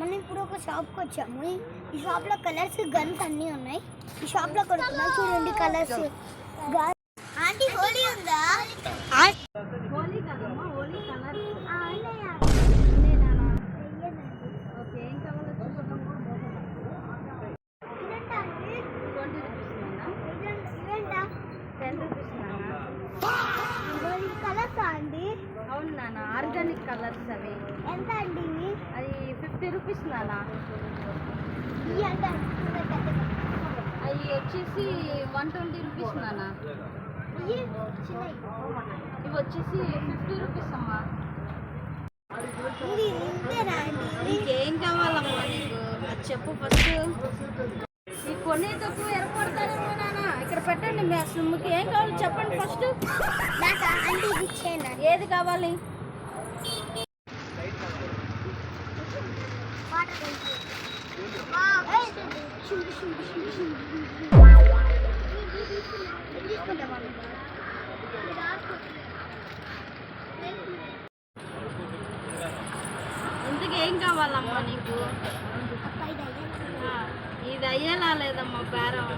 మనం ఇప్పుడు ఒక షాప్కి వచ్చాము. ఈ షాప్లో కలర్స్ గన్స్ అన్నీ ఉన్నాయి. ఈ షాప్లో కొడుతున్నాం చూడండి కలర్స్. ఆంటీ హోలీ ఉందా? హోలీ కదమ్మా, హోలీ కలర్. ఓకే, ఏం కావాలో చూసుకుందాం. 20 రూపీస్ నాన్న. 10 రూపీస్ నాన్న. కలర్స్ అండి? అవును నాన్న, ఆర్గానిక్ కలర్స్ అవి. ఎంత అండి? అది 50 రూపీస్ నాన్న. అవి వచ్చేసి 120 రూపీస్ నాన్న. ఇవి వచ్చేసి 50 రూపీస్ అమ్మా. నీకేం కావాలమ్మా నీకు అది చెప్పు ఫస్ట్. ఈ కొనేటప్పుడు ఏర్పడతారేమో నాన్న. ఇక్కడ పెట్టండి, మీ అసలు మీకు ఏం కావాలి చెప్పండి ఫస్ట్. ఏది కావాలి? ఇంతకు ఏం కావాలమ్మా నీకు? ఇది అయ్యేలా లేదమ్మా బేరం.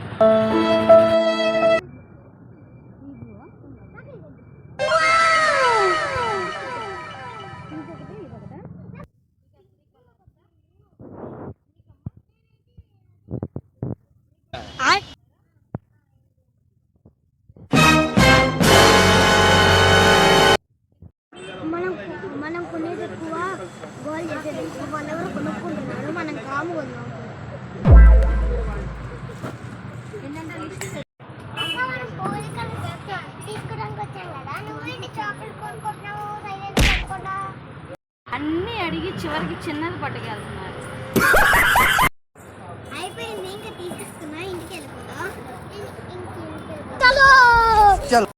మనం కొనేది ఎక్కువ, గోల్ చేసేది ఎక్కువ. వాళ్ళు ఎవరు కొనుక్కుంటున్నారు, మనం కాము కొన్నాం. అన్నీ అడిగి చివరికి చిన్నది పట్టుకెళ్తున్నారు. అయిపోయింది, ఇంకా తీసేస్తున్నా, ఇంటికి వెళ్ళిపోతా.